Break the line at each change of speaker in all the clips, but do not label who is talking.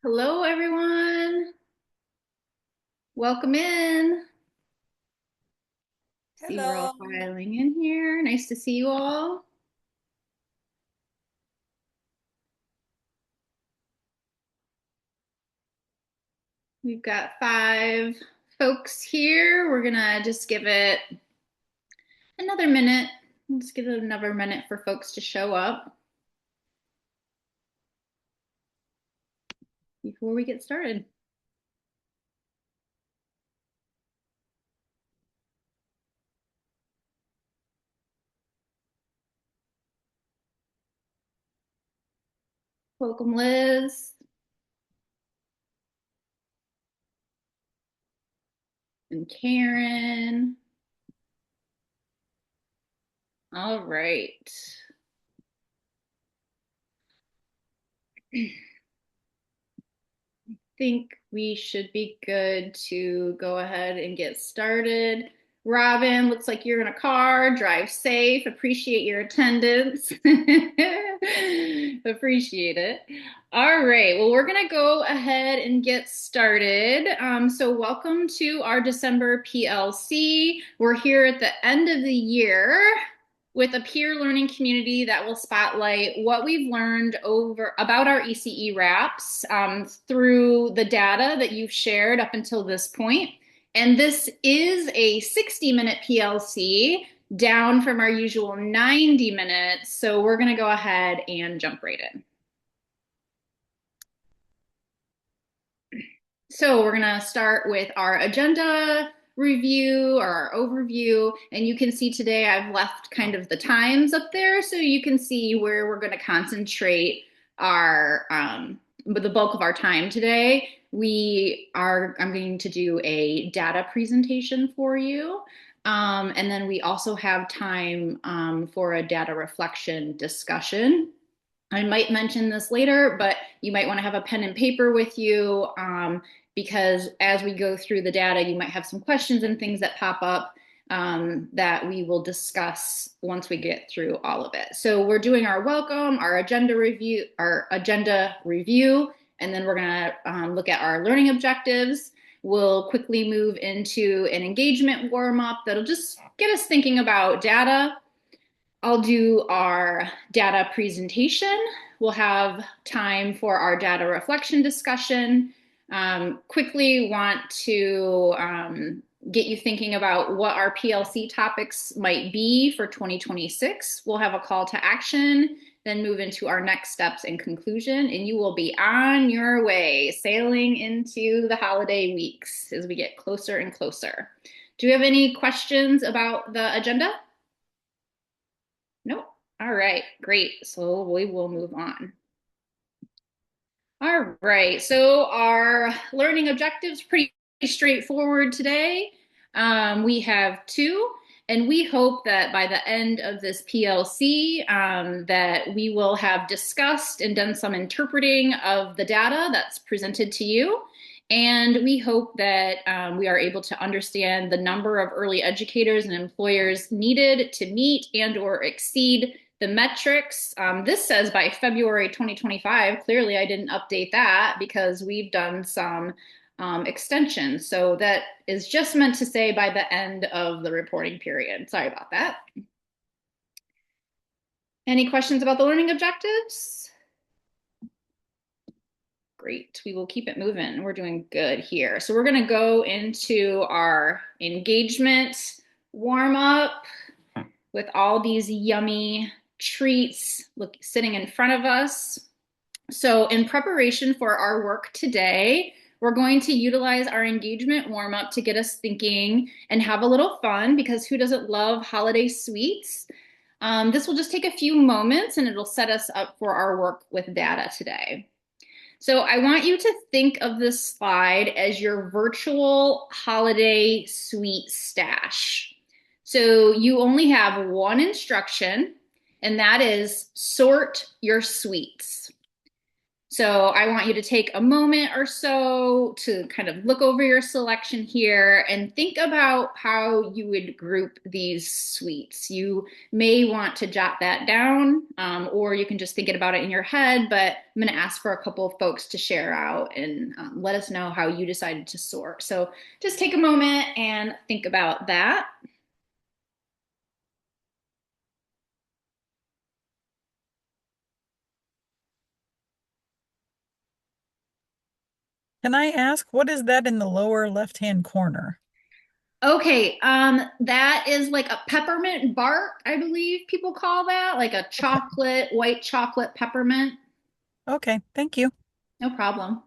Hello, everyone. Welcome in. See, we're all
Hello.
filing in here. Nice to see you all. We've got 5 folks here. We're gonna just give it another minute. Let's give it another minute for folks to show up before we get started. Welcome, Liz and Karen. All right. Think we should be good to go ahead and get started. Robin, looks like you're in a car. Drive safe. Appreciate your attendance. Appreciate it. All right. Well, we're going to go ahead and get started. So, welcome to our December PLC. We're here at the end of the year with a peer learning community that will spotlight what we've learned over about our ECE wraps through the data that you've shared up until this point. And this is a 60-minute PLC down from our usual 90 minutes. So we're going to go ahead and jump right in. So we're going to start with our agenda review or our overview. And you can see today I've left kind of the times up there so you can see where we're going to concentrate our the bulk of our time today. I'm going to do a data presentation for you. And then we also have time for a data reflection discussion. I might mention this later, but you might want to have a pen and paper with you because as we go through the data, you might have some questions and things that pop up that we will discuss once we get through all of it. So we're doing our welcome, our agenda review, and then we're going to look at our learning objectives. We'll quickly move into an engagement warm up that'll just get us thinking about data. I'll do our data presentation. We'll have time for our data reflection discussion. Quickly want to get you thinking about what our PLC topics might be for 2026. We'll have a call to action, then move into our next steps and conclusion, and you will be on your way, sailing into the holiday weeks as we get closer and closer. Do you have any questions about the agenda? Nope. All right, great. So we will move on. All right, so our learning objectives pretty straightforward today. We have 2, and we hope that by the end of this PLC that we will have discussed and done some interpreting of the data that's presented to you. And we hope that we are able to understand the number of early educators and employers needed to meet and or exceed the metrics. This says by February 2025. Clearly, I didn't update that because we've done some extensions. So that is just meant to say by the end of the reporting period. Sorry about that. Any questions about the learning objectives? Great. We will keep it moving. We're doing good here. So we're going to go into our engagement warm up with all these yummy treats sitting in front of us. So in preparation for our work today, we're going to utilize our engagement warm up to get us thinking and have a little fun because who doesn't love holiday sweets? This will just take a few moments and it'll set us up for our work with data today. So I want you to think of this slide as your virtual holiday sweet stash. So you only have one instruction, and that is sort your sweets. So I want you to take a moment or so to kind of look over your selection here and think about how you would group these suites. You may want to jot that down, or you can just think about it in your head, but I'm going to ask for a couple of folks to share out and let us know how you decided to sort. So just take a moment and think about that.
Can I ask, what is that in the lower left-hand corner?
Okay, that is like a peppermint bark, I believe people call that, like a chocolate, white chocolate peppermint.
Okay, thank you.
No problem.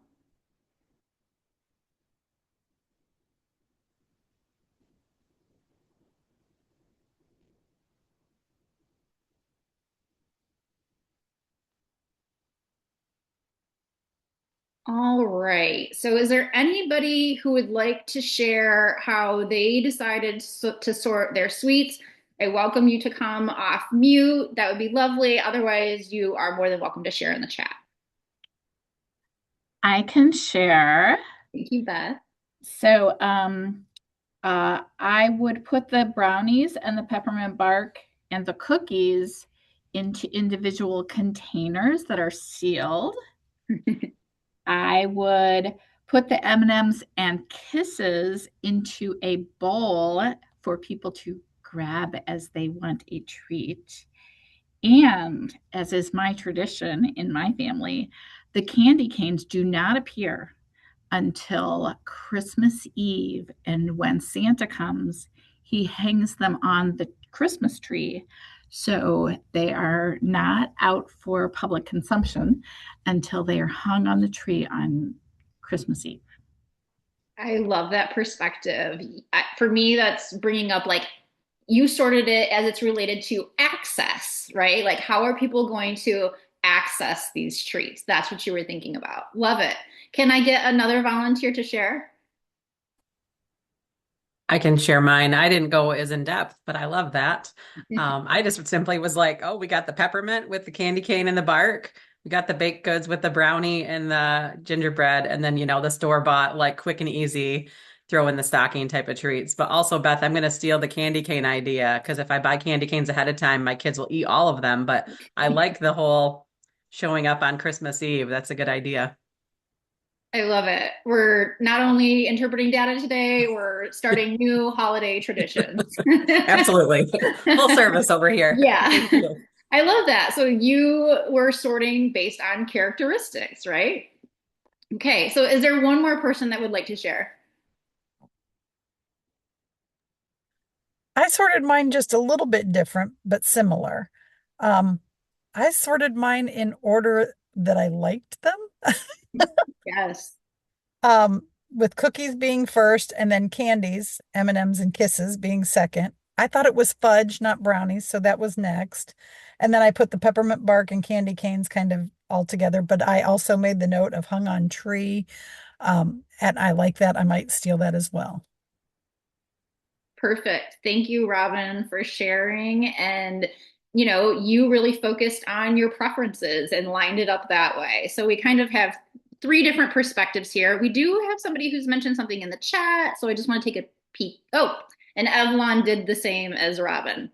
All right. So, is there anybody who would like to share how they decided to sort their suites? I welcome you to come off mute. That would be lovely. Otherwise, you are more than welcome to share in the chat.
I can share.
Thank you, Beth.
So, I would put the brownies and the peppermint bark and the cookies into individual containers that are sealed. I would put the M&Ms and Kisses into a bowl for people to grab as they want a treat. And as is my tradition in my family, the candy canes do not appear until Christmas Eve. And when Santa comes, he hangs them on the Christmas tree. So they are not out for public consumption until they are hung on the tree on Christmas Eve.
I love that perspective. For me, that's bringing up like you sorted it as it's related to access, right? Like, how are people going to access these treats? That's what you were thinking about. Love it. Can I get another volunteer to share?
I can share mine. I didn't go as in depth, but I love that. I just simply was like, oh, we got the peppermint with the candy cane and the bark. We got the baked goods with the brownie and the gingerbread. And then, the store bought like quick and easy, throw in the stocking type of treats. But also, Beth, I'm going to steal the candy cane idea because if I buy candy canes ahead of time, my kids will eat all of them. But I like the whole showing up on Christmas Eve. That's a good idea.
I love it. We're not only interpreting data today, we're starting new holiday traditions.
Absolutely. Full service over here.
Yeah.
Thank you.
I love that. So you were sorting based on characteristics, right? Okay. So is there one more person that would like to share?
I sorted mine just a little bit different, but similar. Um, I sorted mine in order that I liked them.
Yes.
With cookies being first and then candies, M&Ms and Kisses being second. I thought it was fudge, not brownies, so that was next. And then I put the peppermint bark and candy canes kind of all together, but I also made the note of hung on tree. And I like that. I might steal that as well.
Perfect. Thank you, Robin, for sharing. And, you really focused on your preferences and lined it up that way. So we kind of have three different perspectives here. We do have somebody who's mentioned something in the chat. So I just want to take a peek. Oh, and Evelyn did the same as Robin.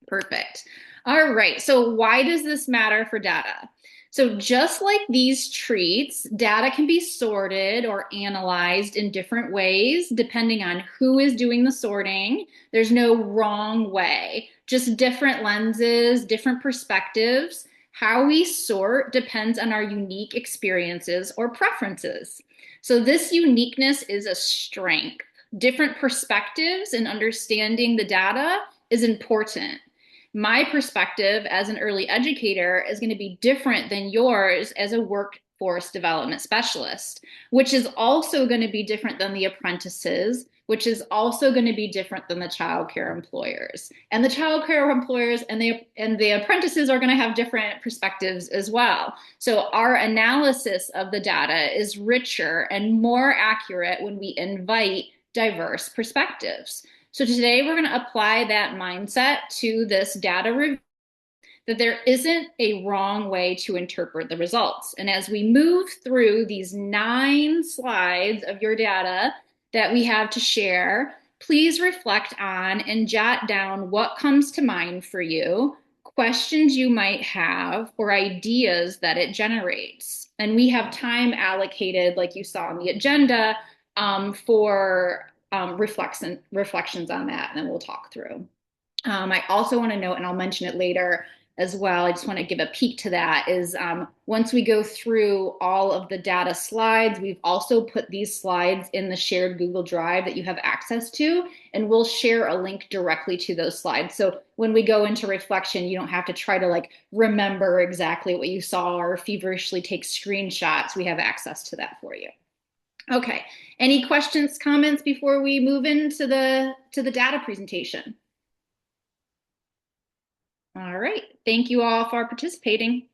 Perfect. All right. So why does this matter for data? So just like these treats, data can be sorted or analyzed in different ways depending on who is doing the sorting. There's no wrong way, just different lenses, different perspectives. How we sort depends on our unique experiences or preferences. So this uniqueness is a strength. Different perspectives and understanding the data is important. My perspective as an early educator is going to be different than yours as a workforce development specialist, which is also going to be different than the apprentices, which is also going to be different than the childcare employers. And the childcare employers and the apprentices are going to have different perspectives as well. So our analysis of the data is richer and more accurate when we invite diverse perspectives. So today we're going to apply that mindset to this data review. that there isn't a wrong way to interpret the results. And as we move through these 9 slides of your data that we have to share, please reflect on and jot down what comes to mind for you, questions you might have, or ideas that it generates. And we have time allocated, like you saw on the agenda, for reflections on that, and then we'll talk through. I also want to note, and I'll mention it later as well, I just want to give a peek to that, is once we go through all of the data slides, we've also put these slides in the shared Google Drive that you have access to, and we'll share a link directly to those slides. So when we go into reflection, you don't have to try to like remember exactly what you saw or feverishly take screenshots. We have access to that for you. Okay, any questions, comments before we move into the data presentation? All right, thank you all for participating.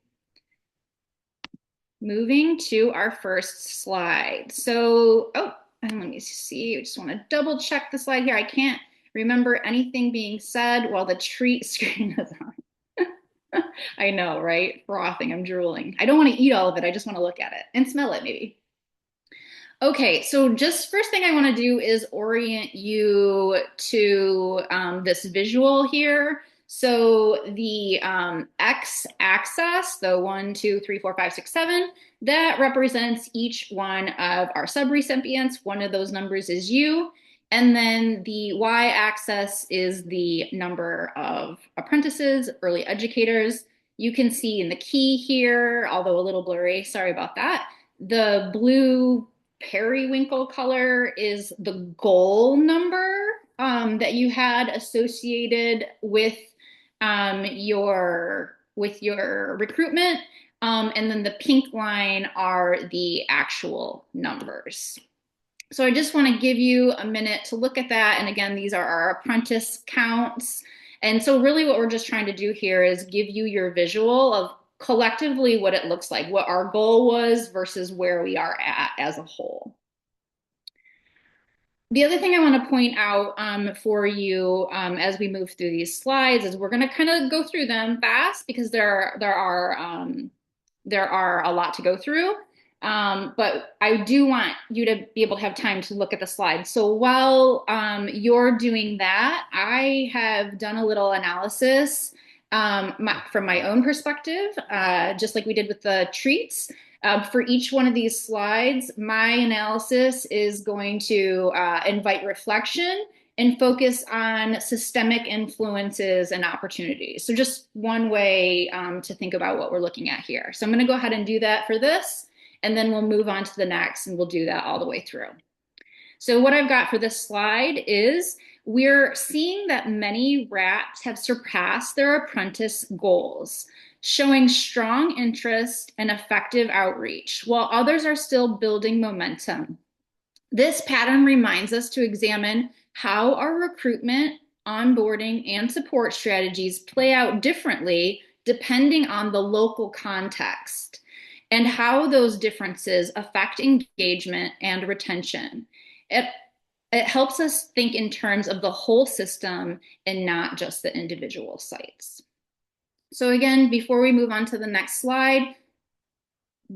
Moving to our first slide. So, and let me see, I just want to double check the slide here. I can't remember anything being said while the treat screen is on. I know, right? Frothing, I'm drooling. I don't want to eat all of it. I just want to look at it and smell it maybe. Okay, so just first thing I want to do is orient you to this visual here. So the x-axis, the 1, 2, 3, 4, 5, 6, 7, that represents each one of our subrecipients. One of those numbers is you. And then the y-axis is the number of apprentices, early educators. You can see in the key here, although a little blurry, sorry about that, the blue periwinkle color is the goal number that you had associated with your recruitment, and then the pink line are the actual numbers. So I just want to give you a minute to look at that. And again, these are our apprentice counts. And so really what we're just trying to do here is give you your visual of collectively what it looks like, what our goal was versus where we are at as a whole. The other thing I want to point out for you as we move through these slides is we're going to kind of go through them fast because there are a lot to go through. But I do want you to be able to have time to look at the slides. So while you're doing that, I have done a little analysis from my own perspective, just like we did with the treats. For each one of these slides, my analysis is going to invite reflection and focus on systemic influences and opportunities. So just one way to think about what we're looking at here. So I'm going to go ahead and do that for this, and then we'll move on to the next, and we'll do that all the way through. So what I've got for this slide is we're seeing that many RAPs have surpassed their apprentice goals, showing strong interest and effective outreach, while others are still building momentum. This pattern reminds us to examine how our recruitment, onboarding, and support strategies play out differently depending on the local context, and how those differences affect engagement and retention. It helps us think in terms of the whole system and not just the individual sites. So again, before we move on to the next slide,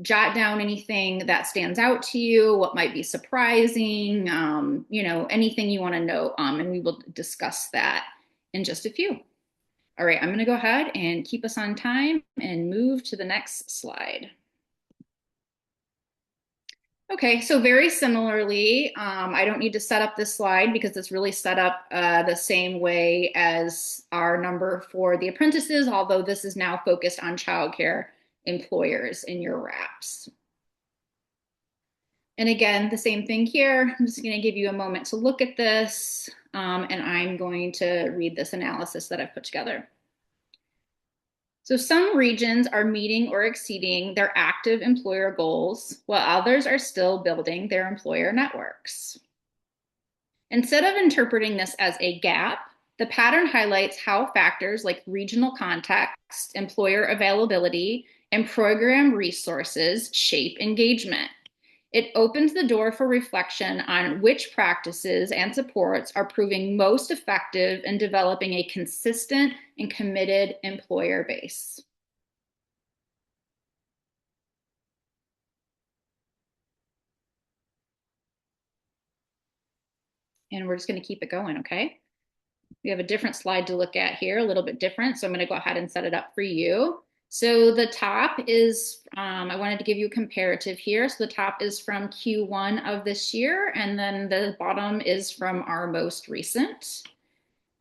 jot down anything that stands out to you, what might be surprising, anything you want to know, and we will discuss that in just a few. All right, I'm going to go ahead and keep us on time and move to the next slide. Okay, so very similarly, I don't need to set up this slide because it's really set up the same way as our number for the apprentices, although this is now focused on childcare employers in your RAPs. And again, the same thing here. I'm just going to give you a moment to look at this, and I'm going to read this analysis that I've put together. So some regions are meeting or exceeding their active employer goals, while others are still building their employer networks. Instead of interpreting this as a gap, the pattern highlights how factors like regional context, employer availability, and program resources shape engagement. It opens the door for reflection on which practices and supports are proving most effective in developing a consistent and committed employer base. And we're just going to keep it going, okay? We have a different slide to look at here, a little bit different. So I'm going to go ahead and set it up for you. So the top is, I wanted to give you a comparative here. So the top is from Q1 of this year, and then the bottom is from our most recent.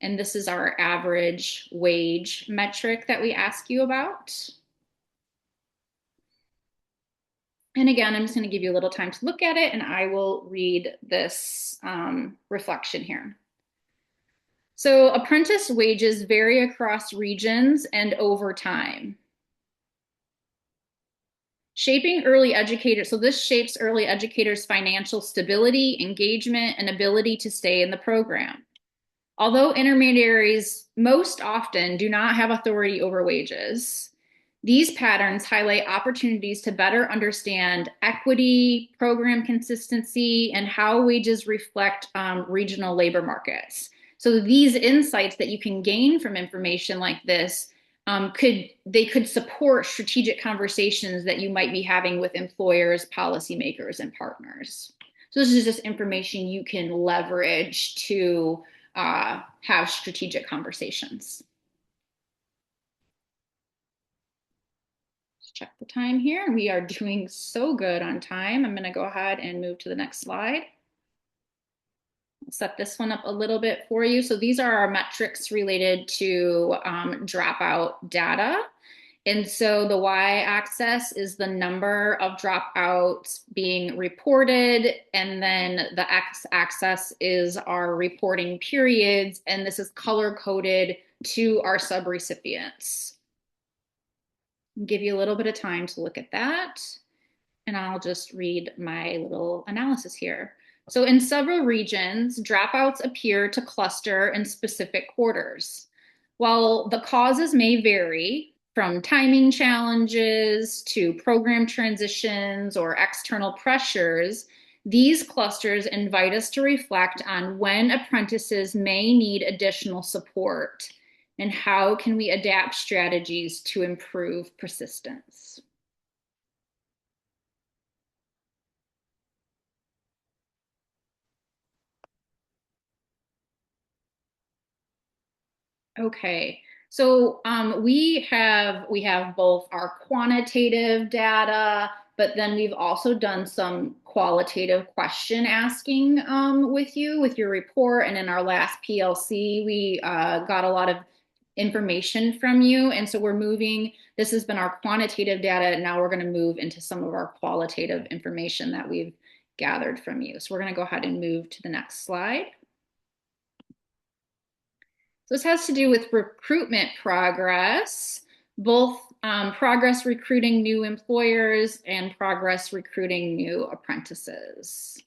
And this is our average wage metric that we ask you about. And again, I'm just going to give you a little time to look at it, and I will read this reflection here. So apprentice wages vary across regions and over time. Shaping early educators, so this shapes early educators' financial stability, engagement, and ability to stay in the program. Although intermediaries most often do not have authority over wages, these patterns highlight opportunities to better understand equity, program consistency, and how wages reflect regional labor markets. So these insights that you can gain from information like this could support strategic conversations that you might be having with employers, policymakers, and partners. So this is just information you can leverage to have strategic conversations. Let's check the time here. We are doing so good on time. I'm going to go ahead and move to the next slide. I'll set this one up a little bit for you. So these are our metrics related to dropout data. And so the y-axis is the number of dropouts being reported, and then the x-axis is our reporting periods, and this is color-coded to our subrecipients. I'll give you a little bit of time to look at that, and I'll just read my little analysis here. So in several regions, dropouts appear to cluster in specific quarters. While the causes may vary, from timing challenges to program transitions or external pressures, these clusters invite us to reflect on when apprentices may need additional support and how can we adapt strategies to improve persistence. Okay, so we have both our quantitative data, but then we've also done some qualitative question asking with your report. And in our last PLC, we got a lot of information from you. And so we're moving, this has been our quantitative data, and now we're going to move into some of our qualitative information that we've gathered from you. So we're going to go ahead and move to the next slide. So this has to do with recruitment progress, both progress recruiting new employers and progress recruiting new apprentices.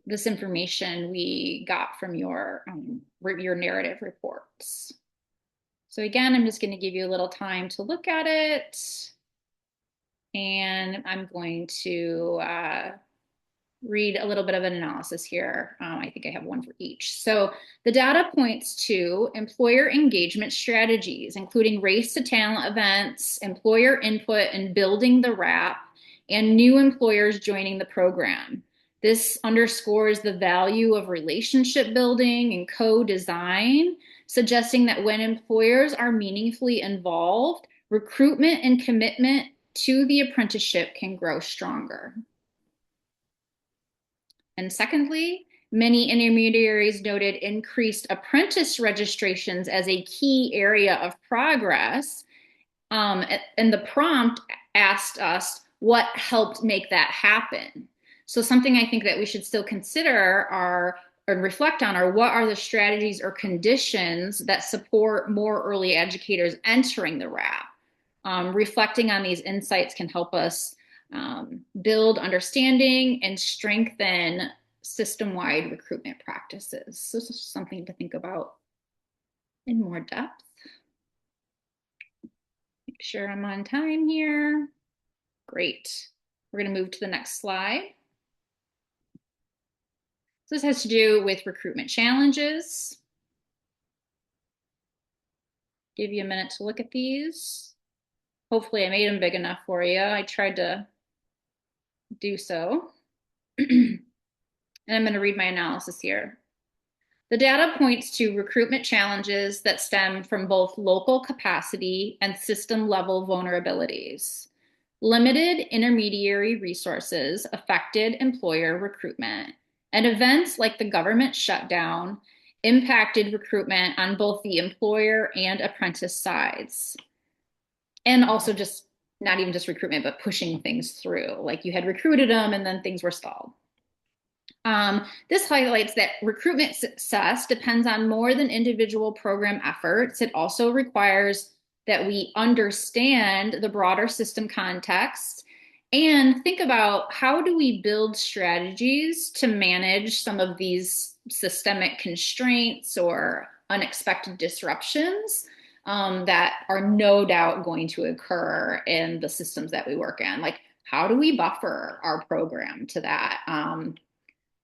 This information we got from your narrative reports. So again, I'm just going to give you a little time to look at it. And I'm going to read a little bit of an analysis here. I think I have one for each. So the data points to employer engagement strategies, including race to talent events, employer input and building the RAP, and new employers joining the program. This underscores the value of relationship building and co-design, suggesting that when employers are meaningfully involved, recruitment and commitment to the apprenticeship can grow stronger. And secondly, many intermediaries noted increased apprentice registrations as a key area of progress. And the prompt asked us what helped make that happen. So something I think that we should still consider or reflect on are what are the strategies or conditions that support more early educators entering the RAP. Reflecting on these insights can help us build understanding and strengthen system-wide recruitment practices. So this is something to think about in more depth. Make sure I'm on time here. Great. We're going to move to the next slide. So this has to do with recruitment challenges. Give you a minute to look at these. Hopefully I made them big enough for you. I tried to do so. And I'm going to read my analysis here. The data points to recruitment challenges that stem from both local capacity and system level vulnerabilities. Limited intermediary resources affected employer recruitment, and events like the government shutdown impacted recruitment on both the employer and apprentice sides. And also just not even just recruitment, but pushing things through. Like you had recruited them and then things were stalled. This highlights that recruitment success depends on more than individual program efforts. It also requires that we understand the broader system context and think about how do we build strategies to manage some of these systemic constraints or unexpected disruptions that are no doubt going to occur in the systems that we work in. Like, how do we buffer our program to that?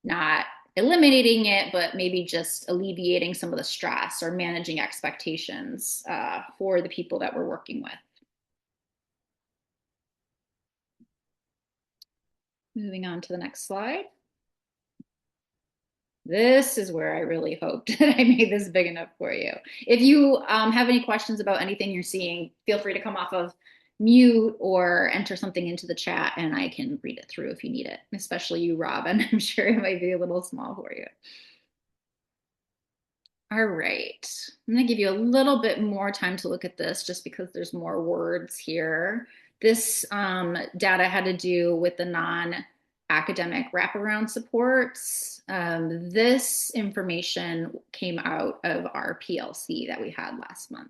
Not eliminating it, but maybe just alleviating some of the stress or managing expectations for the people that we're working with. Moving on to the next slide. This is where I really hoped that I made this big enough for you. If you have any questions about anything you're seeing, feel free to come off of mute or enter something into the chat and I can read it through if you need it, especially you, Robin. I'm sure it might be a little small for you. All right, I'm going to give you a little bit more time to look at this just because there's more words here. This data had to do with the non-academic wraparound supports. This information came out of our PLC that we had last month.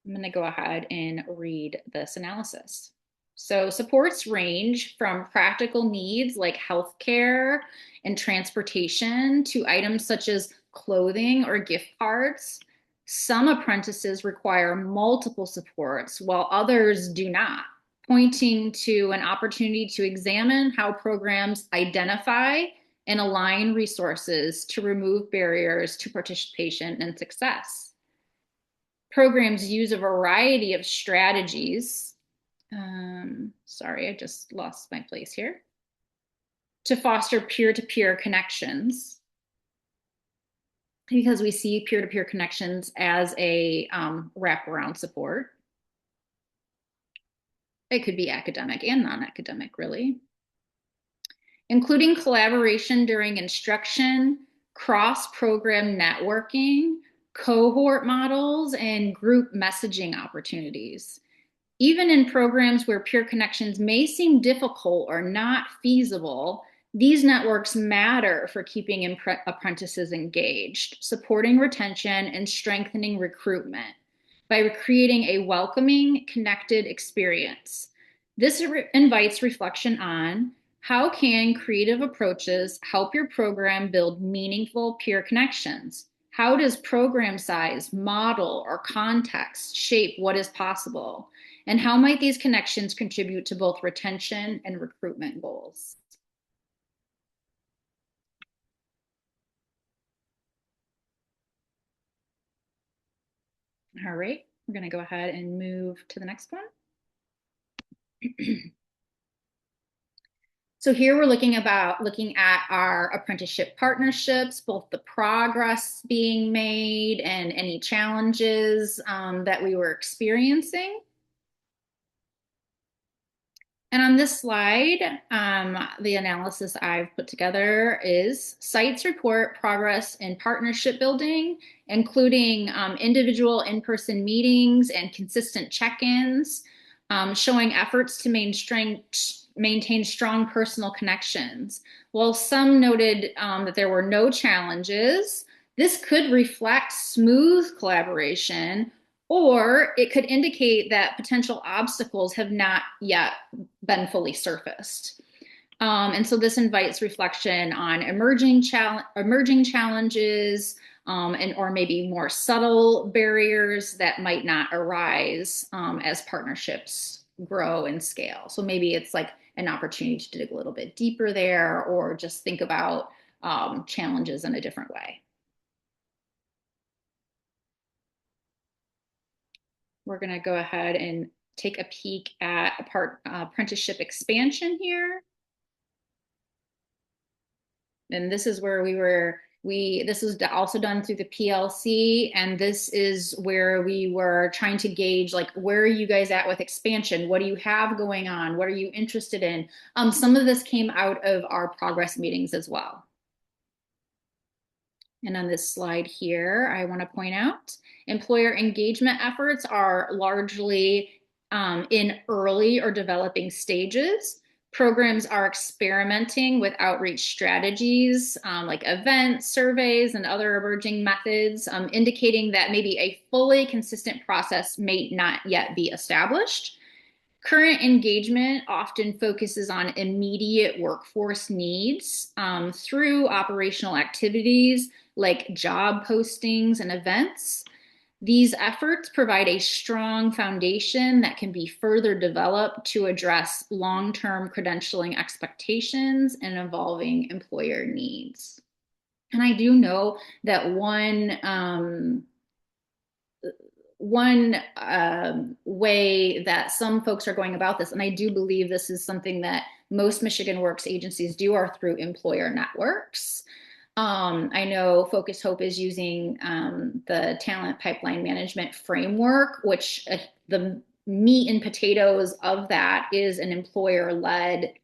I'm going to go ahead and read this analysis. So supports range from practical needs like healthcare and transportation to items such as clothing or gift cards. Some apprentices require multiple supports while others do not, pointing to an opportunity to examine how programs identify and align resources to remove barriers to participation and success. Programs use a variety of strategies. Sorry, I just lost my place here. To foster peer-to-peer connections, because we see peer-to-peer connections as a wraparound support. It could be academic and non-academic, really. Including collaboration during instruction, cross-program networking, cohort models, and group messaging opportunities. Even in programs where peer connections may seem difficult or not feasible, these networks matter for keeping apprentices engaged, supporting retention, and strengthening recruitment by creating a welcoming, connected experience. This invites reflection on how can creative approaches help your program build meaningful peer connections? How does program size, model, or context shape what is possible? And how might these connections contribute to both retention and recruitment goals? All right, we're going to go ahead and move to the next one. So here we're looking at our apprenticeship partnerships, both the progress being made and any challenges that we were experiencing. And on this slide, the analysis I've put together is sites report progress in partnership building, including individual in-person meetings and consistent check-ins, showing efforts to maintain strong personal connections. While some noted that there were no challenges, this could reflect smooth collaboration, or it could indicate that potential obstacles have not yet been fully surfaced. And so this invites reflection on emerging challenges or maybe more subtle barriers that might not arise as partnerships grow and scale. So maybe it's like an opportunity to dig a little bit deeper there, or just think about challenges in a different way. We're going to go ahead and take a peek at apprenticeship expansion here. And this is where this was also done through the PLC. And this is where we were trying to gauge, like, where are you guys at with expansion? What do you have going on? What are you interested in? Some of this came out of our progress meetings as well. And on this slide here, I want to point out employer engagement efforts are largely in early or developing stages. Programs are experimenting with outreach strategies like events, surveys, and other emerging methods, indicating that maybe a fully consistent process may not yet be established. Current engagement often focuses on immediate workforce needs through operational activities like job postings and events. These efforts provide a strong foundation that can be further developed to address long-term credentialing expectations and evolving employer needs. And I do know that one way that some folks are going about this, and I do believe this is something that most Michigan Works agencies do, are through employer networks. I know Focus Hope is using the talent pipeline management framework, which the meat and potatoes of that is an employer-led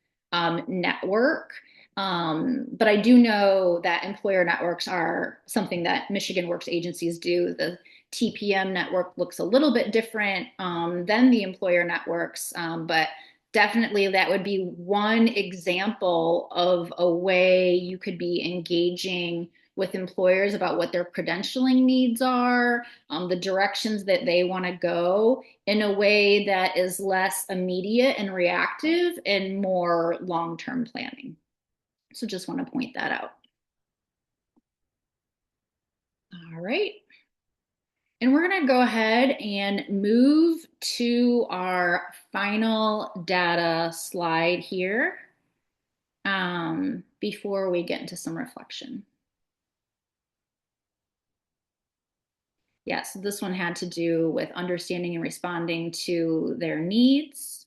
network. But I do know that employer networks are something that Michigan Works agencies do. The TPM network looks a little bit different than the employer networks, but definitely that would be one example of a way you could be engaging with employers about what their credentialing needs are, the directions that they want to go, in a way that is less immediate and reactive and more long-term planning. So just want to point that out. All right. And we're going to go ahead and move to our final data slide here before we get into some reflection. Yes, this one had to do with understanding and responding to their needs.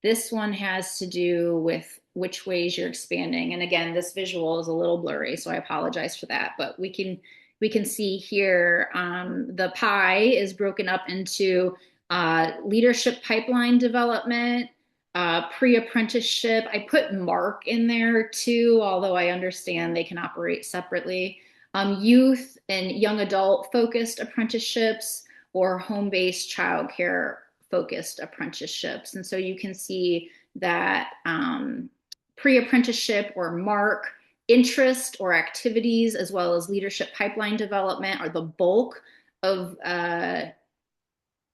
This one has to do with which ways you're expanding. And again, this visual is a little blurry, so I apologize for that, but we can see here the pie is broken up into leadership pipeline development, pre-apprenticeship. I put MARC in there too, although I understand they can operate separately. Youth and young adult focused apprenticeships, or home-based childcare focused apprenticeships. And so you can see that pre-apprenticeship, or MARC, interest or activities, as well as leadership pipeline development, are the bulk of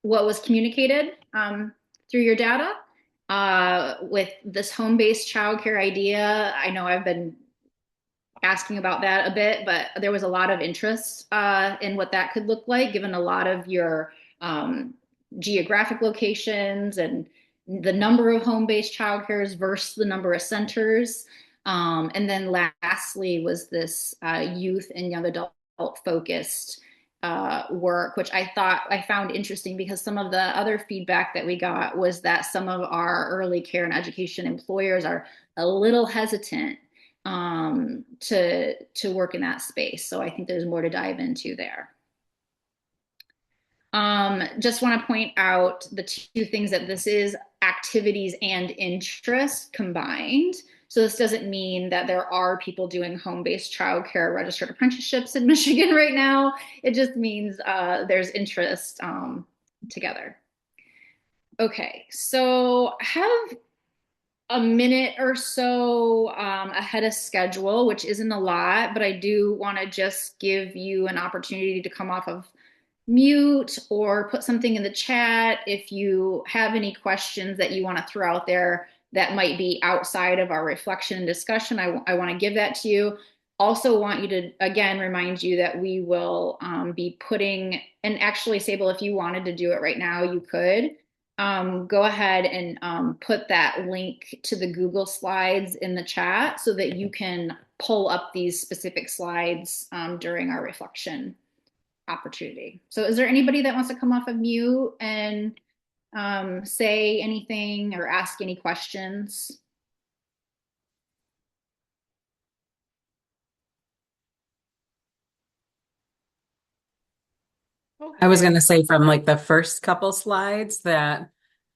what was communicated through your data. With this home-based childcare idea, I know I've been asking about that a bit, but there was a lot of interest in what that could look like, given a lot of your geographic locations and the number of home-based childcares versus the number of centers. And then lastly was this youth and young adult focused work, which I found interesting, because some of the other feedback that we got was that some of our early care and education employers are a little hesitant to work in that space. So I think there's more to dive into there. Just want to point out the two things, that this is activities and interest combined. So this doesn't mean that there are people doing home-based childcare registered apprenticeships in Michigan right now. It just means there's interest together. Okay, so I have a minute or so ahead of schedule, which isn't a lot, but I do want to just give you an opportunity to come off of mute or put something in the chat if you have any questions that you want to throw out there that might be outside of our reflection and discussion. I want to give that to you. Also want you to, again, remind you that we will be putting, and actually, Sable, if you wanted to do it right now, you could. go ahead and put that link to the Google Slides in the chat so that you can pull up these specific slides during our reflection opportunity. So is there anybody that wants to come off of mute and say anything or ask any questions?
I was going to say from like the first couple slides that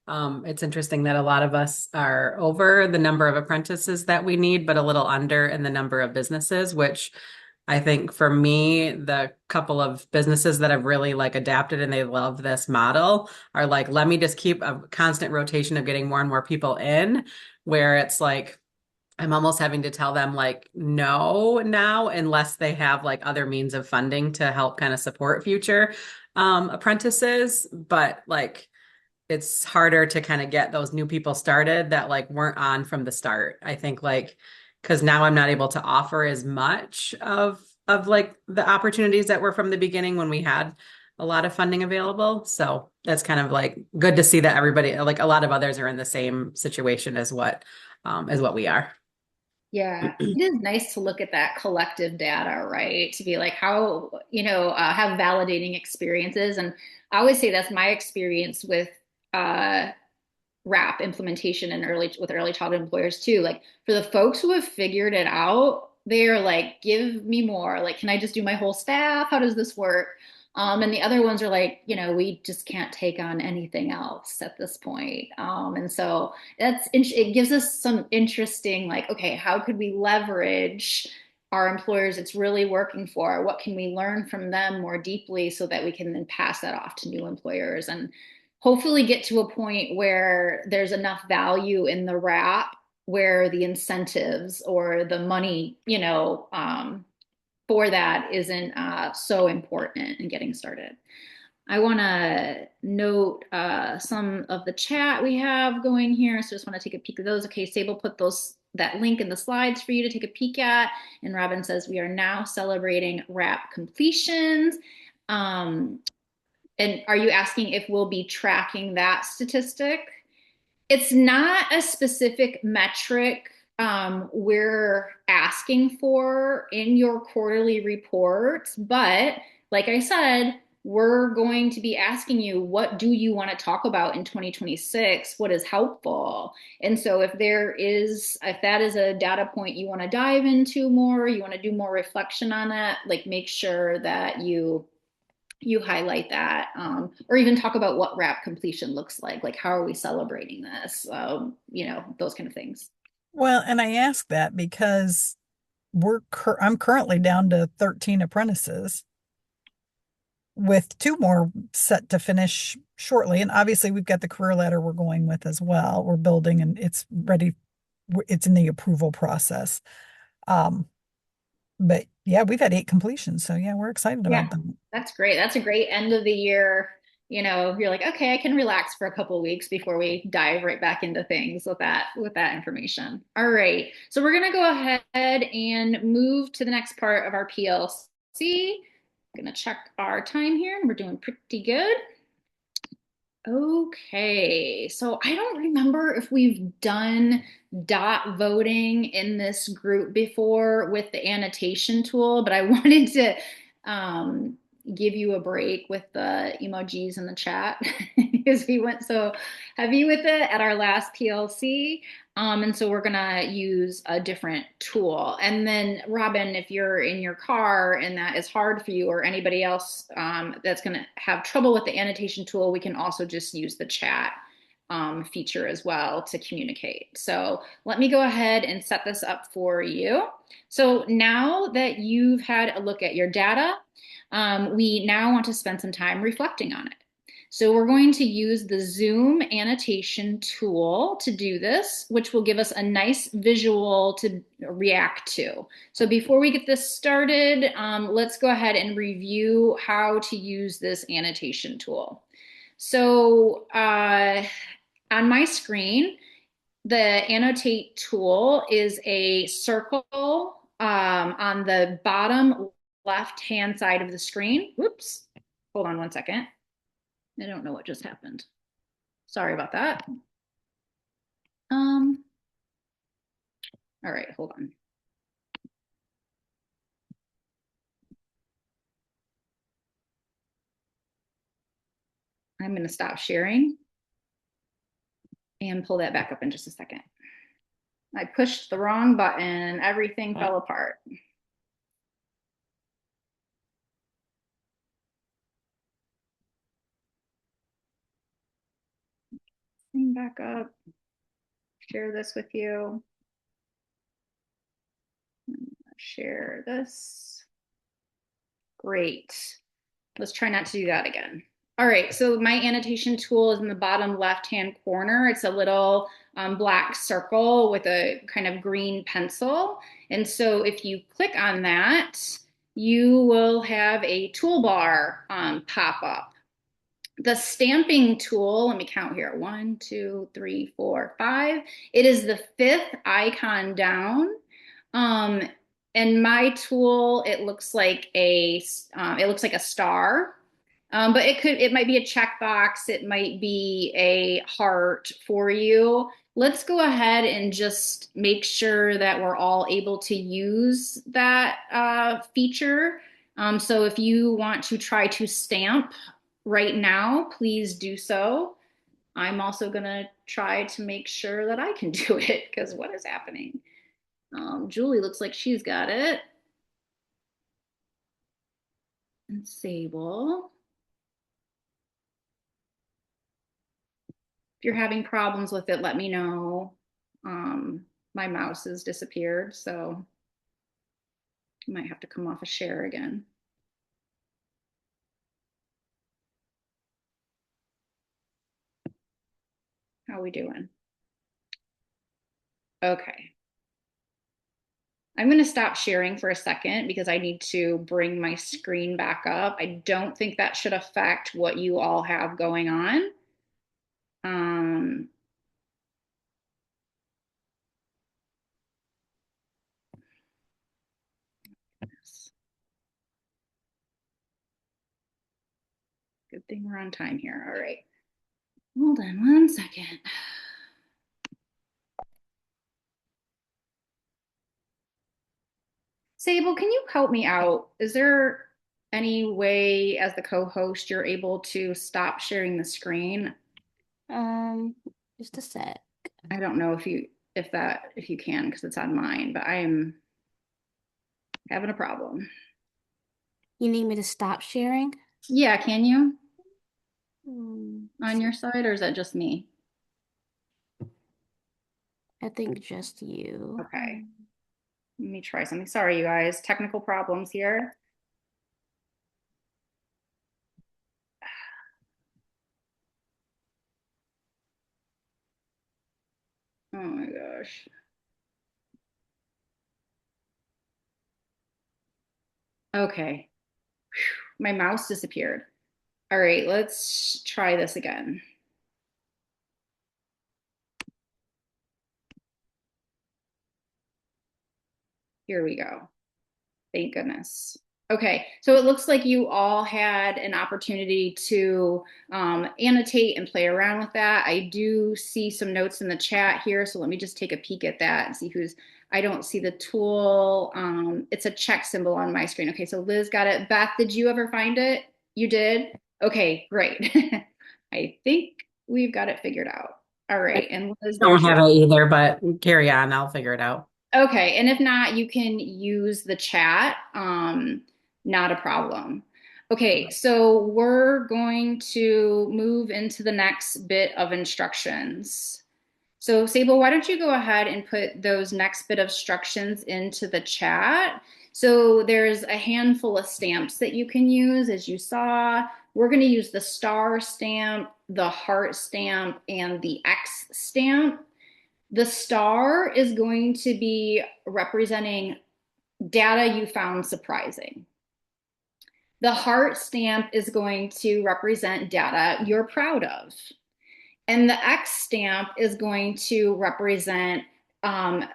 it's interesting that a lot of us are over the number of apprentices that we need, but a little under in the number of businesses, which I think for me, the couple of businesses that have really like adapted and they love this model are like, let me just keep a constant rotation of getting more and more people in, where it's like, I'm almost having to tell them like no now unless they have like other means of funding to help kind of support future apprentices. But like it's harder to kind of get those new people started that like weren't on from the start. I think like because now I'm not able to offer as much of like the opportunities that were from the beginning when we had a lot of funding available. So that's kind of like good to see that everybody like a lot of others are in the same situation as what we are.
Yeah, it is nice to look at that collective data, right? To be like how, have validating experiences. And I always say that's my experience with uh, RAP implementation and early childhood employers too. Like for the folks who have figured it out, they're like, give me more. Like, can I just do my whole staff? How does this work? And the other ones are like, we just can't take on anything else at this point. And so it gives us some interesting, like, okay, how could we leverage our employers it's really working for? What can we learn from them more deeply so that we can then pass that off to new employers and hopefully get to a point where there's enough value in the wrap where the incentives or the money, for that isn't so important in getting started. I want to note some of the chat we have going here. So just want to take a peek at those. Okay, Sable put that link in the slides for you to take a peek at. And Robin says we are now celebrating wrap completions. And are you asking if we'll be tracking that statistic? It's not a specific metric we're asking for in your quarterly reports, but like I said, we're going to be asking you, what do you want to talk about in 2026? What is helpful? And so if that is a data point you want to dive into more, you want to do more reflection on it, like make sure that you highlight that or even talk about what wrap completion looks like how are we celebrating this those kind of things.
Well, and I ask that because I'm currently down to 13 apprentices with two more set to finish shortly. And obviously we've got the career ladder we're going with as well. We're building and it's ready. It's in the approval process. But yeah, we've had 8 completions. So yeah, we're excited
Yeah,
about them.
that's great. That's a great end of the year. You're like, okay, I can relax for a couple of weeks before we dive right back into things with that information. All right. So we're gonna go ahead and move to the next part of our PLC. I'm gonna check our time here and we're doing pretty good. Okay, so I don't remember if we've done dot voting in this group before with the annotation tool, but I wanted to um, give you a break with the emojis in the chat because we went so heavy with it at our last PLC. And so we're gonna use a different tool. And then Robin, if you're in your car and that is hard for you or anybody else that's gonna have trouble with the annotation tool, we can also just use the chat feature as well to communicate. So let me go ahead and set this up for you. So now that you've had a look at your data, we now want to spend some time reflecting on it. So we're going to use the Zoom annotation tool to do this, which will give us a nice visual to react to. So before we get this started, let's go ahead and review how to use this annotation tool. So on my screen, the annotate tool is a circle on the bottom left-hand side of the screen. Whoops, hold on one second. I don't know what just happened. Sorry about that. All right, hold on. I'm going to stop sharing and pull that back up in just a second. I pushed the wrong button and everything fell apart. Back up, share this with you. Share this. Great. Let's try not to do that again. All right, so my annotation tool is in the bottom left-hand corner. It's a little black circle with a kind of green pencil. And so if you click on that, you will have a toolbar pop up. The stamping tool, let me count here, 1, 2, 3, 4, 5. It is the 5th icon down. And my tool, it looks like a star. But it might be a checkbox, it might be a heart for you. Let's go ahead and just make sure that we're all able to use that feature. So if you want to try to stamp right now, please do so. I'm also gonna try to make sure that I can do it, because what is happening? Julie looks like she's got it. And Sable. If you're having problems with it, let me know. My mouse has disappeared, so I might have to come off a share again. How are we doing? Okay. I'm going to stop sharing for a second because I need to bring my screen back up. I don't think that should affect what you all have going on. Good thing we're on time here. All right. Hold on one second. Sable, can you help me out? Is there any way as the co-host you're able to stop sharing the screen?
Just a sec.
I don't know if you can, because it's on mine, but I am having a problem.
You need me to stop sharing?
Yeah, can you? On
So
your side, or is that just me?
I think just you.
Okay. Let me try something. Sorry, you guys. Technical problems here. Oh my gosh. Okay. Whew. My mouse disappeared. All right, let's try this again. Here we go. Thank goodness. Okay, so it looks like you all had an opportunity to annotate and play around with that. I do see some notes in the chat here, so let me just take a peek at that and see I don't see the tool. It's a check symbol on my screen. Okay, so Liz got it. Beth, did you ever find it? You did? Okay, great. I think we've got it figured out. All right, and Liz,
Don't have it either, but carry on. I'll figure it out.
Okay, and if not, you can use the chat. Not a problem. Okay, so we're going to move into the next bit of instructions. So Sable, why don't you go ahead and put those next bit of instructions into the chat? So there's a handful of stamps that you can use, as you saw. We're going to use the star stamp, the heart stamp, and the X stamp. The star is going to be representing data you found surprising. The heart stamp is going to represent data you're proud of. And the X stamp is going to represent data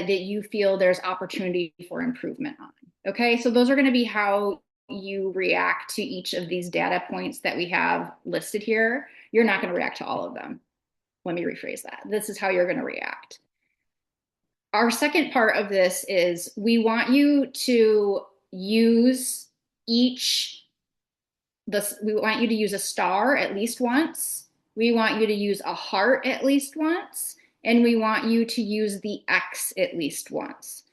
that you feel there's opportunity for improvement on. Okay, so those are going to be how you react to each of these data points that we have listed here. You're not going to react to all of them. Let me rephrase that. This is how you're going to react. Our second part of this is we want you to use we want you to use a star at least once. We want you to use a heart at least once. And we want you to use the X at least once.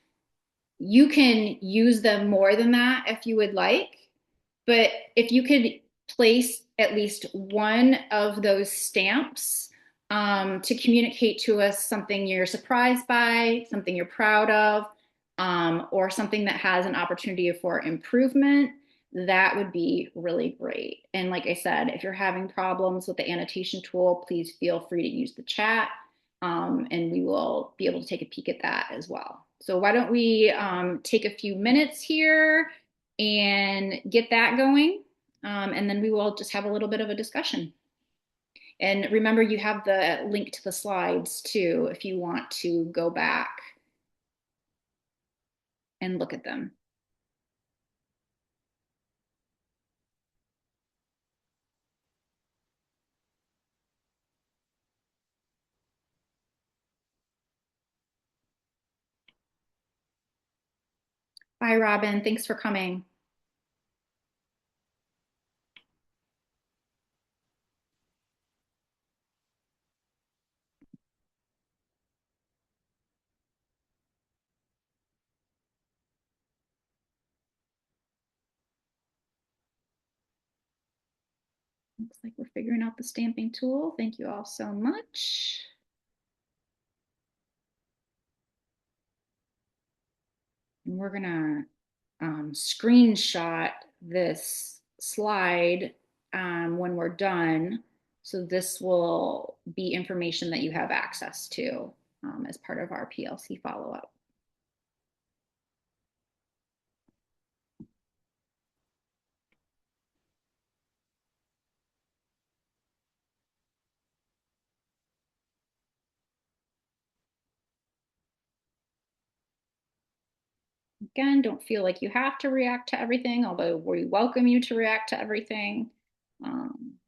You can use them more than that if you would like, but if you could place at least one of those stamps to communicate to us something you're surprised by, something you're proud of, or something that has an opportunity for improvement, that would be really great. And like I said, if you're having problems with the annotation tool, please feel free to use the chat, and we will be able to take a peek at that as well. So why don't we take a few minutes here and get that going, and then we will just have a little bit of a discussion. And remember, you have the link to the slides too, if you want to go back and look at them. Bye, Robin. Thanks for coming. Looks like we're figuring out the stamping tool. Thank you all so much. And we're gonna screenshot this slide when we're done. So this will be information that you have access to as part of our PLC follow-up. Again, don't feel like you have to react to everything, although we welcome you to react to everything.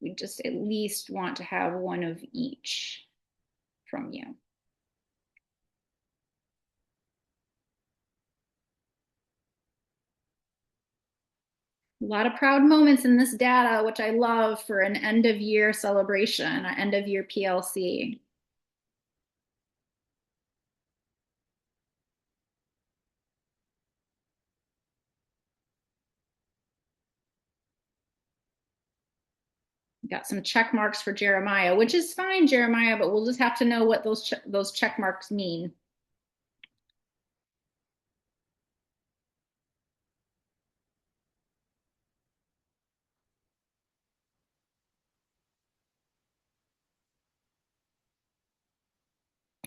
We just at least want to have one of each from you. A lot of proud moments in this data, which I love for an end of year celebration, an end of year PLC. Got some check marks for Jeremiah, which is fine, Jeremiah, but we'll just have to know what those check marks mean.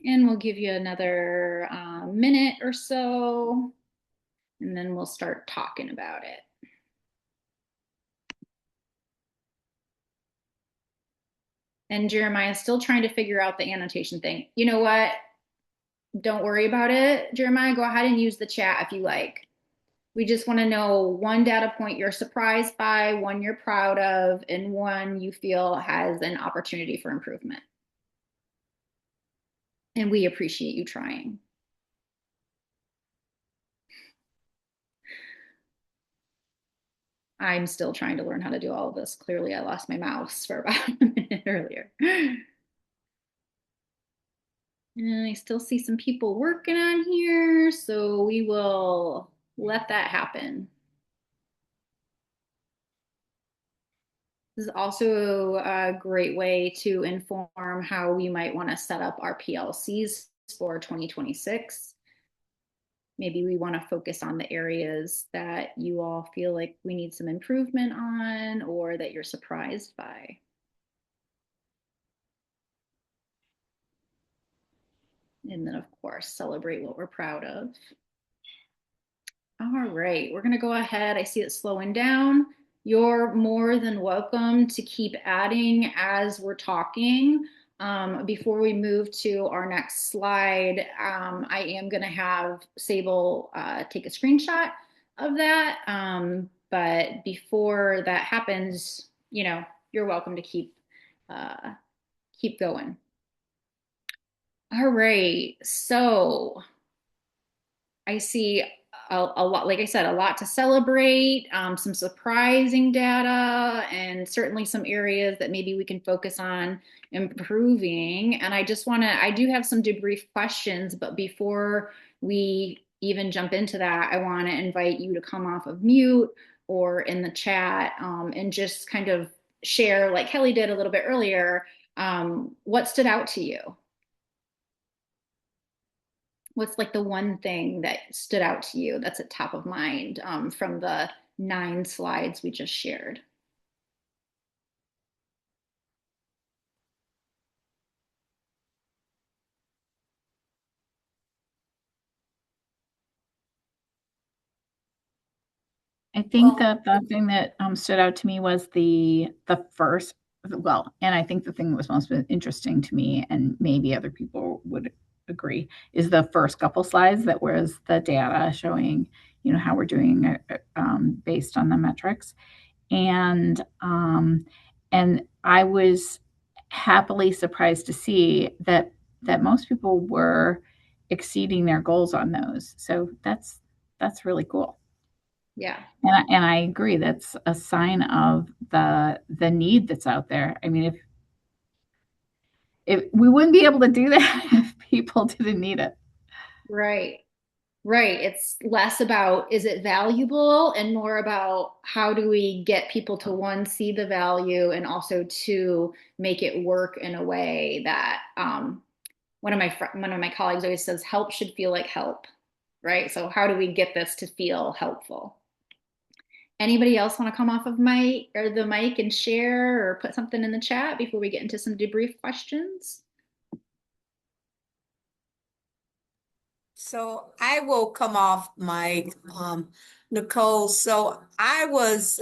And we'll give you another minute or so, and then we'll start talking about it. And Jeremiah's still trying to figure out the annotation thing. You know what? Don't worry about it, Jeremiah. Go ahead and use the chat if you like. We just want to know one data point you're surprised by, one you're proud of, and one you feel has an opportunity for improvement. And we appreciate you trying. I'm still trying to learn how to do all of this. Clearly, I lost my mouse for about a minute earlier. And I still see some people working on here, so we will let that happen. This is also a great way to inform how we might want to set up our PLCs for 2026. Maybe we want to focus on the areas that you all feel like we need some improvement on, or that you're surprised by. And then, of course, celebrate what we're proud of. All right, we're going to go ahead. I see it slowing down. You're more than welcome to keep adding as we're talking. Before we move to our next slide, I am going to have Sable take a screenshot of that. But before that happens, you're welcome to keep keep going. All right, so I see a lot, like I said, a lot to celebrate, some surprising data, and certainly some areas that maybe we can focus on improving. And I do have some debrief questions, but before we even jump into that, I want to invite you to come off of mute or in the chat, and just kind of share, like Kelly did a little bit earlier, what stood out to you? What's like the one thing that stood out to you that's at top of mind, from the 9 slides we just shared?
I think that the thing that stood out to me was the first, well, and I think the thing that was most interesting to me, and maybe other people would agree, is the first couple slides that was the data showing, how we're doing based on the metrics, and I was happily surprised to see that most people were exceeding their goals on those. So that's really cool.
Yeah.
And I agree. That's a sign of the need that's out there. I mean, if we wouldn't be able to do that if people didn't need it.
Right. Right. It's less about is it valuable and more about how do we get people to, one, see the value, and also two, make it work in a way that, one of my colleagues always says, help should feel like help. Right. So how do we get this to feel helpful? Anybody else want to come off of the mic and share or put something in the chat before we get into some debrief questions?
So I will come off mic, Nicole. So I was,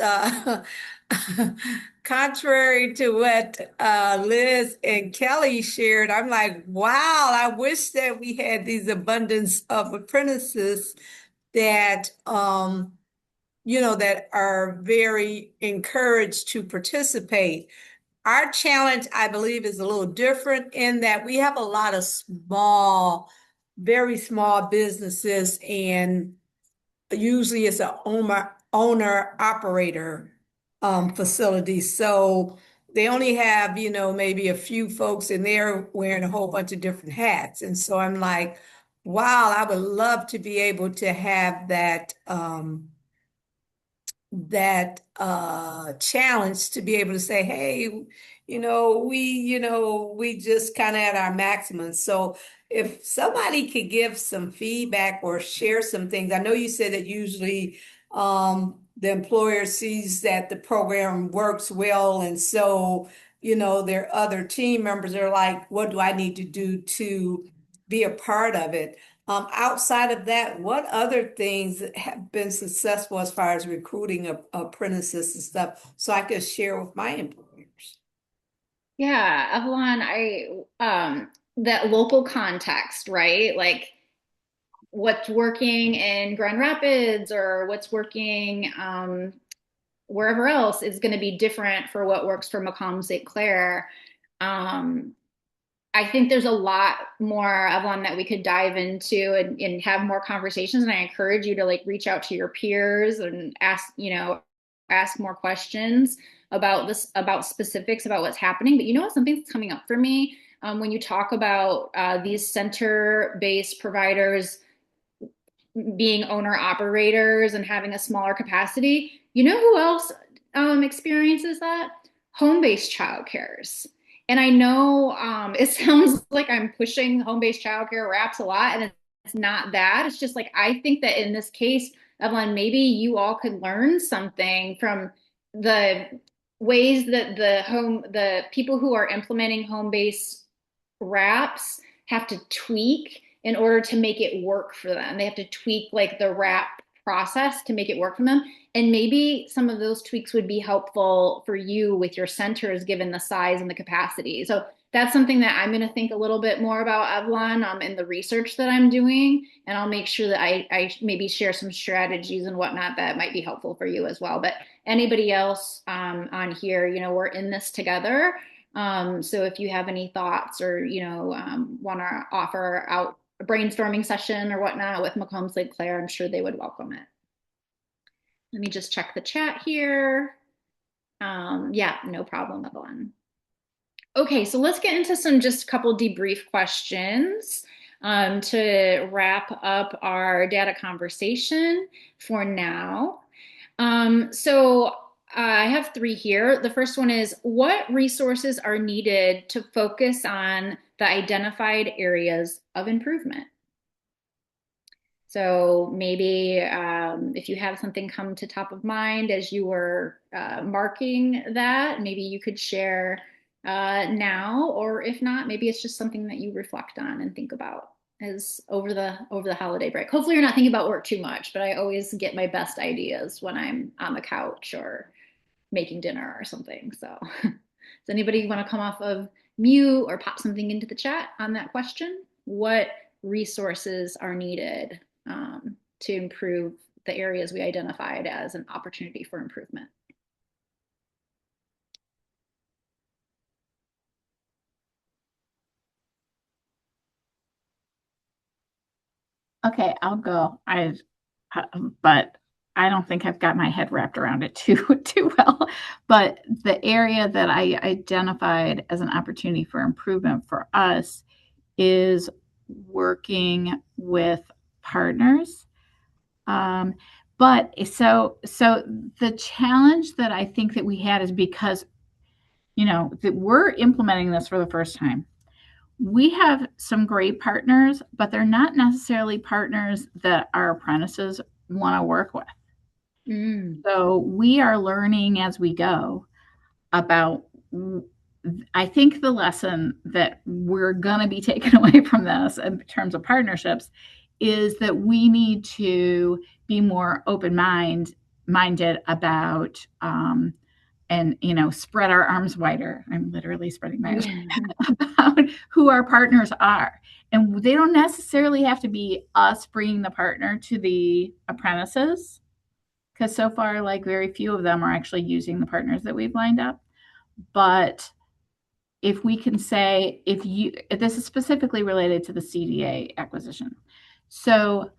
contrary to what Liz and Kelly shared, I'm like, wow, I wish that we had these abundance of apprentices that, that are very encouraged to participate. Our challenge, I believe, is a little different in that we have a lot of very small businesses, and usually it's an owner operator facility. So they only have, maybe a few folks, and they're wearing a whole bunch of different hats. And so I'm like, wow, I would love to be able to have that challenge to be able to say, hey, we just kind of at our maximum. So if somebody could give some feedback or share some things, I know you said that usually the employer sees that the program works well, and so their other team members are like, what do I need to do to be a part of it? Outside of that, what other things have been successful as far as recruiting apprentices and stuff, so I could share with my employers?
Yeah, Evelyn, that local context, right? Like what's working in Grand Rapids or what's working, wherever else is going to be different for what works for Macomb St. Clair. Um, I think there's a lot more, Evelyn, that we could dive into and have more conversations. And I encourage you to like reach out to your peers and ask more questions about about specifics about what's happening. But something's coming up for me, when you talk about these center-based providers being owner operators and having a smaller capacity. You know who else experiences that? Home-based childcares. And I know it sounds like I'm pushing home-based childcare wraps a lot, and it's not that. It's just like I think that in this case, Evelyn, maybe you all could learn something from the ways that the people who are implementing home-based wraps have to tweak in order to make it work for them. They have to tweak like the wrap process to make it work for them. And maybe some of those tweaks would be helpful for you with your centers, given the size and the capacity. So that's something that I'm going to think a little bit more about, Evelyn, in the research that I'm doing. And I'll make sure that I maybe share some strategies and whatnot that might be helpful for you as well. But anybody else on here, we're in this together. So if you have any thoughts or, want to offer out a brainstorming session or whatnot with Macomb St. Clair, I'm sure they would welcome it. Let me just check the chat here. Yeah, no problem, Evelyn. Okay, so let's get into some just a couple debrief questions to wrap up our data conversation for now. So I have three here. The first one is, what resources are needed to focus on the identified areas of improvement? So maybe if you have something come to top of mind as you were marking that, maybe you could share now, or if not, maybe it's just something that you reflect on and think about as over the holiday break. Hopefully you're not thinking about work too much, but I always get my best ideas when I'm on the couch or making dinner or something. So does anybody want to come off of mute or pop something into the chat on that question? What resources are needed to improve the areas we identified as an opportunity for improvement?
Okay, I'll go. But I don't think I've got my head wrapped around it too well. But the area that I identified as an opportunity for improvement for us is working with partners. But so the challenge that I think that we had is because, that we're implementing this for the first time. We have some great partners, but they're not necessarily partners that our apprentices want to work with. So we are learning as we go about, I think the lesson that we're going to be taking away from this in terms of partnerships is that we need to be more open-minded about and spread our arms wider. I'm literally spreading my arms about who our partners are. And they don't necessarily have to be us bringing the partner to the apprentices, because so far, like, very few of them are actually using the partners that we've lined up. But if we can say, this is specifically related to the CDA acquisition. So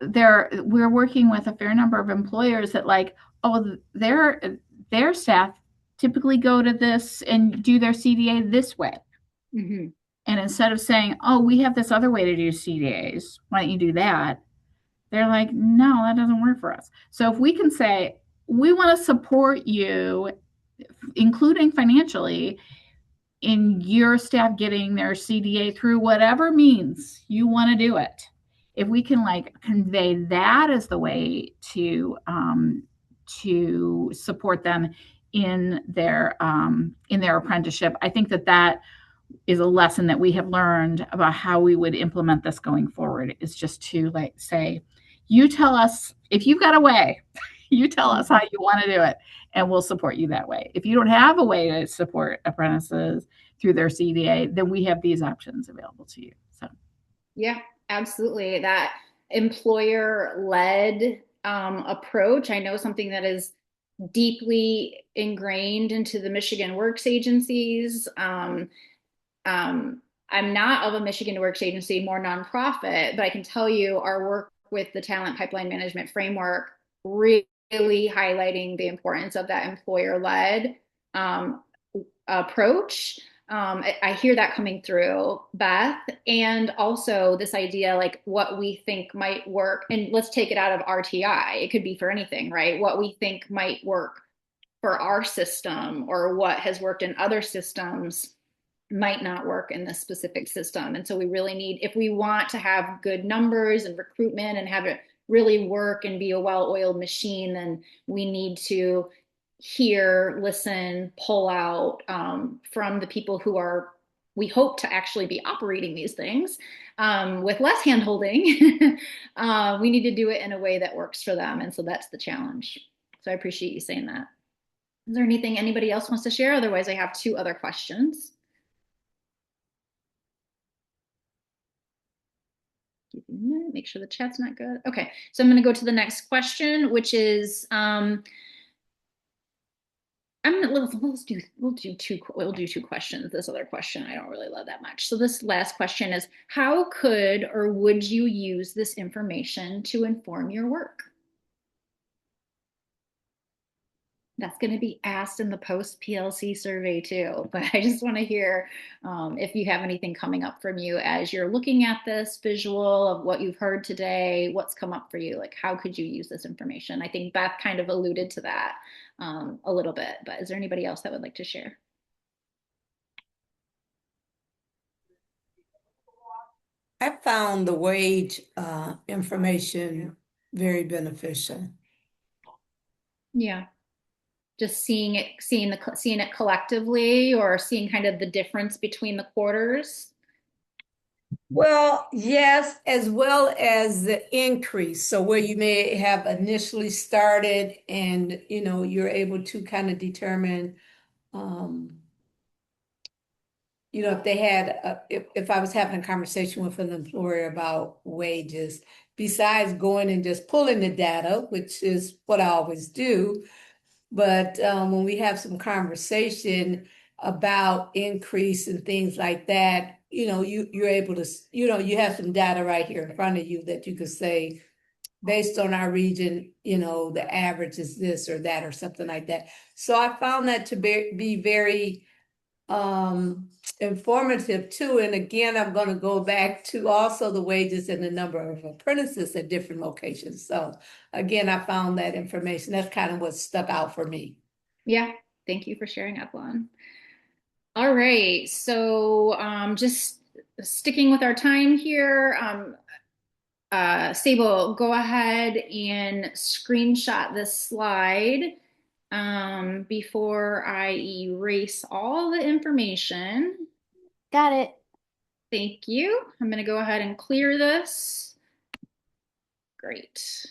we're working with a fair number of employers that, like, their staff typically go to this and do their CDA this way.
Mm-hmm.
And instead of saying, oh, we have this other way to do CDAs, why don't you do that? They're like, no, that doesn't work for us. So if we can say, we want to support you, including financially, in your staff getting their CDA through whatever means you want to do it. If we can, like, convey that as the way to support them in their apprenticeship, I think that is a lesson that we have learned about how we would implement this going forward, is just to, like, say, you tell us if you've got a way, you tell us how you want to do it, and we'll support you that way. If you don't have a way to support apprentices through their CDA, then we have these options available to you. So,
yeah, absolutely. That employer-led approach, I know something that is deeply ingrained into the Michigan Works agencies. I'm not of a Michigan Works agency, more nonprofit, but I can tell you our work with the Talent Pipeline Management Framework really highlighting the importance of that employer-led approach. I hear that coming through, Beth, and also this idea, like, what we think might work, and let's take it out of RTI. It could be for anything, right? What we think might work for our system, or what has worked in other systems might not work in this specific system. And so we really need, if we want to have good numbers and recruitment and have it really work and be a well-oiled machine, then we need to hear, listen, pull out from the people who are, we hope to actually be operating these things with less handholding. We need to do it in a way that works for them. And so that's the challenge. So I appreciate you saying that. Is there anything anybody else wants to share? Otherwise, I have two other questions. Make sure the chat's not good. Okay, so I'm going to go to the next question, which is we'll do two questions. This other question I don't really love that much. So this last question is, how could or would you use this information to inform your work? That's going to be asked in the post PLC survey too, but I just want to hear if you have anything coming up from you as you're looking at this visual of what you've heard today. What's come up for you? Like, how could you use this information? I think Beth kind of alluded to that a little bit, but is there anybody else that would like to share?
I found the wage information very beneficial.
Yeah, just seeing it collectively, or seeing kind of the difference between the quarters.
Well, yes, as well as the increase. So where you may have initially started and, you're able to kind of determine, if they had, if I was having a conversation with an employer about wages, besides going and just pulling the data, which is what I always do, but when we have some conversation about increase and things like that, you're able to, you have some data right here in front of you that you could say, based on our region, the average is this or that or something like that. So I found that to be very informative too. And again, I'm going to go back to also the wages and the number of apprentices at different locations. So again, I found that information. That's kind of what stuck out for me.
Yeah, thank you for sharing, Evelyn. All right, so just sticking with our time here, Sable, go ahead and screenshot this slide before I erase all the information.
Got it.
Thank you. I'm going to go ahead and clear this. Great.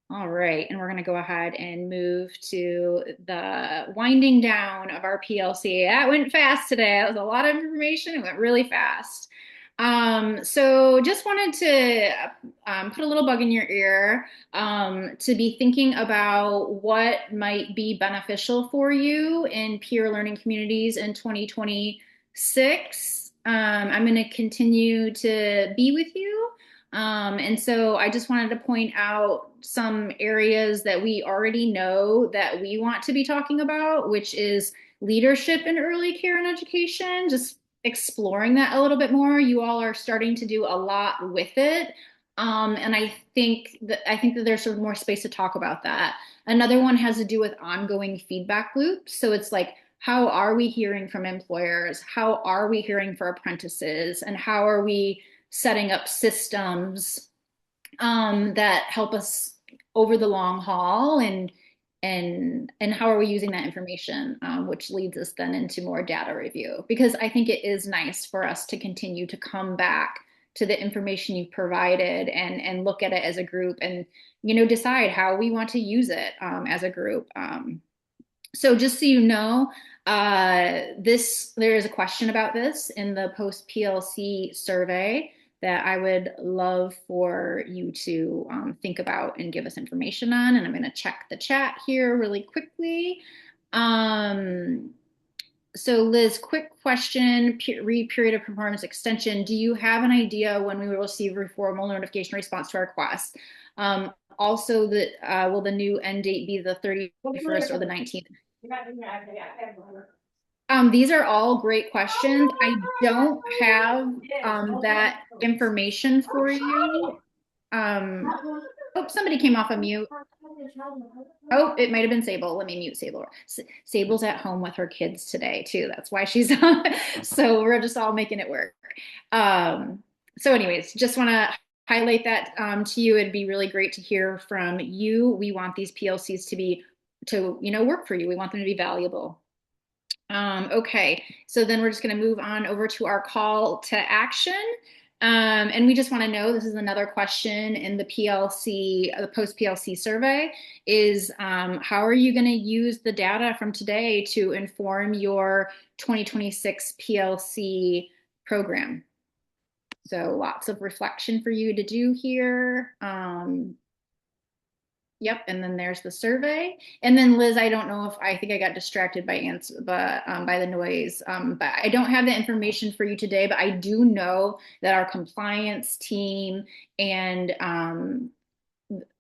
All right, and we're going to go ahead and move to the winding down of our PLC. That went fast today. That was a lot of information. It went really fast. So just wanted to put a little bug in your ear to be thinking about what might be beneficial for you in peer learning communities in 2026. I'm going to continue to be with you. And so I just wanted to point out some areas that we already know that we want to be talking about, which is leadership in early care and education, just exploring that a little bit more. You all are starting to do a lot with it. And I think that there's sort of more space to talk about that. Another one has to do with ongoing feedback loops. So it's like, how are we hearing from employers? How are we hearing for apprentices? And how are we setting up systems that help us over the long haul, and how are we using that information, which leads us then into more data review, because I think it is nice for us to continue to come back to the information you've provided and look at it as a group, and decide how we want to use it as a group. So just so you know, there is a question about this in the post PLC survey that I would love for you to think about and give us information on. And I'm going to check the chat here really quickly. So Liz, quick question, period of performance extension. Do you have an idea when we will receive a formal notification response to our request? Also, will the new end date be the 31st or the 19th? These are all great questions. I don't have that information for you. Oh, somebody came off of mute. Oh, it might have been Sable. Let me mute Sable. Sable's at home with her kids today too. That's why she's on. So we're just all making it work. So anyways, just want to highlight that to you. It'd be really great to hear from you. We want these PLCs to work for you. We want them to be valuable. Okay, so then we're just going to move on over to our call to action. And we just want to know, this is another question in the PLC, the post PLC survey, is how are you going to use the data from today to inform your 2026 PLC program? So lots of reflection for you to do here. Yep, and then there's the survey. And then Liz, I don't know if I think I got distracted by by the noise. But I don't have the information for you today, but I do know that our compliance team and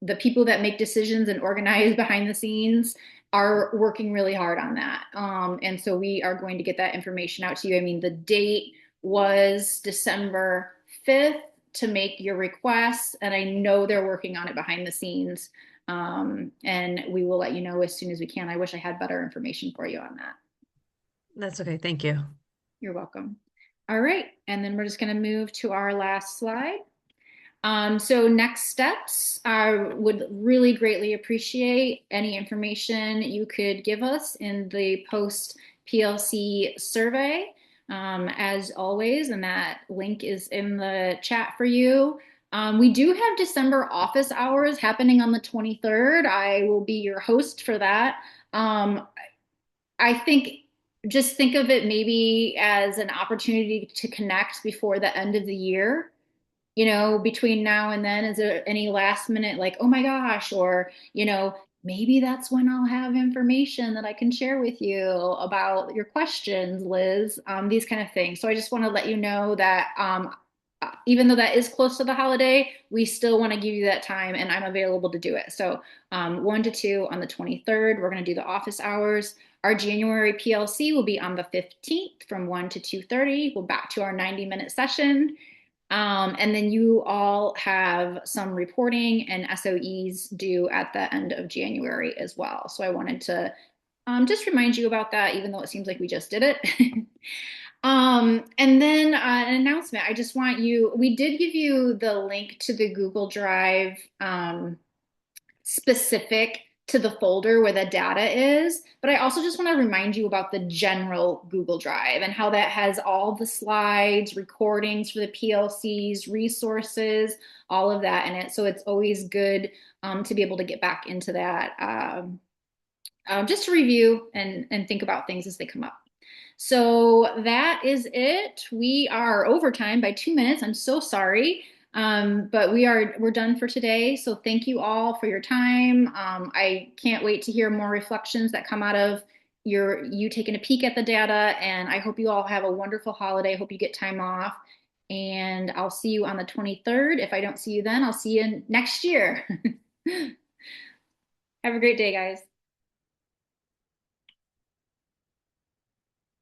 the people that make decisions and organize behind the scenes are working really hard on that. And so we are going to get that information out to you. I mean, the date was December 5th to make your requests, and I know they're working on it behind the scenes. And we will let you know as soon as we can. I wish I had better information for you on that.
That's okay. Thank you.
You're welcome. All right, and then we're just going to move to our last slide. So next steps, I would really greatly appreciate any information you could give us in the post PLC survey, as always, and that link is in the chat for you. We do have December office hours happening on the 23rd. I will be your host for that. I think just think of it maybe as an opportunity to connect before the end of the year. Between now and then, is there any last minute, like, oh my gosh, or, maybe that's when I'll have information that I can share with you about your questions, Liz, these kind of things. So I just want to let you know that even though that is close to the holiday, we still want to give you that time, and I'm available to do it. So 1 to 2 on the 23rd, we're going to do the office hours. Our January PLC will be on the 15th from 1 to 2:30. We'll back to our 90-minute session. And then you all have some reporting and SOEs due at the end of January as well. So I wanted to just remind you about that, even though it seems like we just did it. And then an announcement. We did give you the link to the Google Drive specific to the folder where the data is, but I also just want to remind you about the general Google Drive and how that has all the slides, recordings for the PLCs, resources, all of that in it. So it's always good to be able to get back into that just to review and think about things as they come up. So that is it. We are overtime by 2 minutes. I'm so sorry. But we're done for today. So thank you all for your time. I can't wait to hear more reflections that come out of you taking a peek at the data. And I hope you all have a wonderful holiday. I hope you get time off. And I'll see you on the 23rd. If I don't see you then, I'll see you next year. Have a great day, guys.